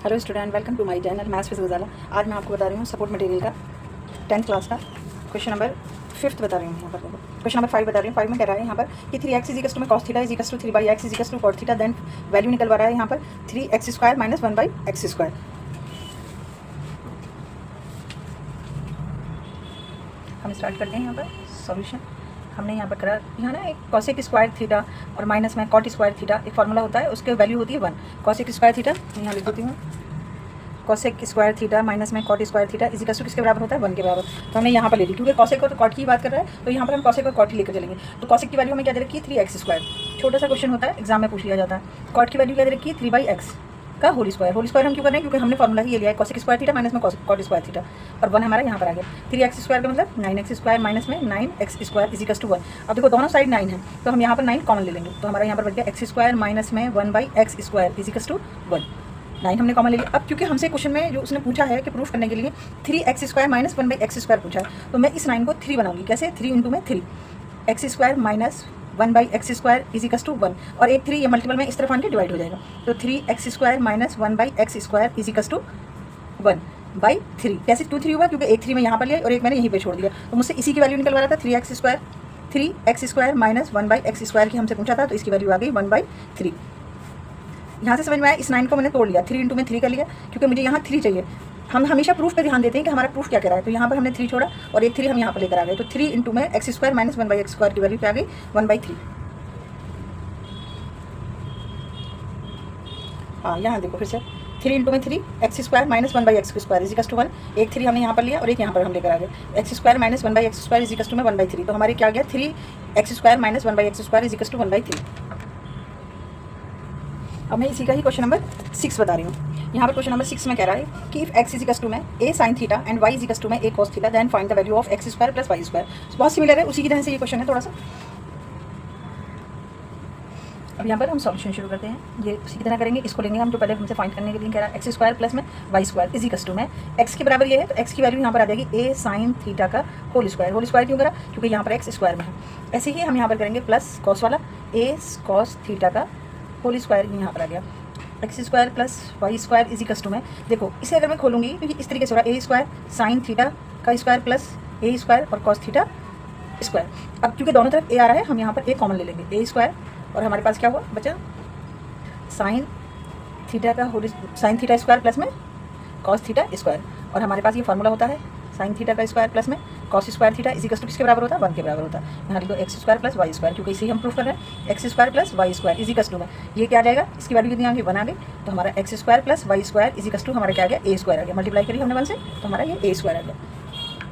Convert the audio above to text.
Hello student, welcome to my channel maths with Gazala. आज मैं आपको बता रही हूँ सपोर्ट मटेरियल का 10th क्लास का क्वेश्चन नंबर 5 बता रही हूँ। यहाँ पर क्वेश्चन नंबर 5 बता रही हूँ। 5 में कह रहा है यहाँ पर कि 3x इजिकल्स टू में cos theta equals to 3/x equals to cot theta, then value निकलवा रहा है यहाँ पर 3x² माइनस 1/x²। हम स्टार्ट करते हैं यहाँ पर सॉल्यूशन। हमने यहाँ पर करा, यहाँ ना एक cosec स्क्वायर थीटा और माइनस में cot स्क्वायर थीटा एक फार्मूला होता है, उसके वैल्यू होती है 1। cosec स्क्वायर थीटा यहाँ लिख देती हूँ, cosec स्क्वायर थीटा माइनस में cot square theta equals to किसके बराबर होता है 1 के बराबर। तो हमने यहाँ पर ले ली, क्योंकि cosec और cot की बात कर रहा है तो यहाँ पर हम cosec और cot ही लेकर चलेंगे। तो cosec की वैल्यू हमें क्या दे रखी है 3x²। छोटा सा क्वेश्चन होता है, एग्जाम में पूछ लिया जाता है। cot की वैल्यू क्या दे रखी है 3/x का होल स्क्वायर। होल स्क्वायर हम क्यों कर रहे हैं, क्योंकि हमने फॉर्मूला ही ये लिया है cosec स्क्वायर थीटा माइनस में cot स्क्वायर थीटा, और 1 हमारा यहाँ पर आ गया। 3x² का मतलब 9x² माइनस में 9x² इजिकल्स टू 1। अब देखो दोनों साइड 9 है तो हम यहाँ पर 9 कॉमन ले लेंगे, तो हमारा यहाँ पर बच गया x² माइनस में 1/x² इजिकल्स टू 1। 9 हमने कॉमन ले लिया। अब क्योंकि हमसे क्वेश्चन में जो उसने पूछा है कि प्रूफ करने के लिए 3x² माइनस 1/x² पूछा है, तो मैं इस 9 को 3 बनाऊंगी। कैसे? 3 × में 3, x² minus 1/x² equals to 1, और एक 3 ये मल्टीपल में इस तरफ आके डिवाइड हो जाएगा। तो 3x² minus 1/x² equals to 1/3। कैसे 2 3 हुआ? क्योंकि एक 3 मैं यहाँ पर लिया और एक मैंने यहीं पे छोड़ दिया, तो मुझसे इसी की वैल्यू निकलवा रहा था 3x² माइनस 1/x² की हमसे पूछा था, तो इसकी वैल्यू आ गई 1/3। यहाँ से समझ में आया, इस 9 को मैंने तोड़ लिया, 3 × में 3 कर लिया, क्योंकि मुझे यहाँ 3 चाहिए। हम हमेशा प्रूफ पे ध्यान देते हैं कि हमारा प्रूफ क्या कह रहा है, तो यहाँ पर हमने 3 छोड़ा और एक 3 हम यहाँ पर लेकर आ गए, तो 3 × में x² माइनस 1/x² की वैल्यू पे आ गई 1/3। हाँ, यहाँ देखो फिर से 3 × में 3, x² minus 1/x² equals to 1। एक 3 हमने यहाँ पर लिया और एक यहाँ पर हम लेकर आ गए, x² माइनस 1/x² इजिकल्स टू में 1/3। तो हमारे क्या आ गया 3x² minus 1/x² equals to 1/3। अब मैं इसी का ही क्वेश्चन नंबर 6 बता रही हूँ। यहाँ पर क्वेश्चन नंबर 6 में कह रहा है कि इफ x इजिकल्स टू में a sin theta and y equals to में a cos theta, then find the value of x² plus y²। बहुत सिमिलर है, उसी की तरह से ये क्वेश्चन है थोड़ा सा। अब यहाँ पर हम सॉल्यूशन शुरू करते हैं, ये उसी की तरह करेंगे। इसको लेंगे हम जो पहले हमसे फाइंड करने के लिए कह रहा है x² प्लस में y² इजिकल्स टू में x के बराबर ये है, तो x की वैल्यू यहाँ पर आ जाएगी a sin थीटा का होल स्क्वायर। होल स्क्वायर क्यों करा? क्योंकि यहाँ पर x² में है। ऐसे ही हम यहाँ पर करेंगे प्लस cos वाला, a cos थीटा का होल स्क्वायर यहाँ पर आ गया, x² प्लस y² इजिकल्स टू में। देखो इसे अगर मैं खोलूँगी तो ये इस तरीके से हो रहा है, a² sin थीटा का स्क्वायर प्लस a² और cos थीटा स्क्वायर। अब क्योंकि दोनों तरफ a आ रहा है, हम यहाँ पर a कॉमन ले लेंगे, a² और हमारे पास क्या हुआ बचा sin थीटा का whole sin theta square plus में cos थीटा स्क्वायर, और हमारे पास ये फार्मूला होता है sin थीटा का स्क्वायर प्लस में cos square theta equals to किसके बराबर होता है 1 के बराबर होता है। यहाँ लिखो x² प्लस y², क्योंकि इसे हम प्रूफ कर रहे हैं x² प्लस y² इजिकल्स टू में ये क्या आ जाएगा, इसकी वैल्यू कितनी आ गई 1 आ गई, तो हमारा x² plus y² equals to हमारा क्या आ गया a² आ गया। मल्टीप्लाई करिए हमने 1 से, तो हमारा ये a² आ गया।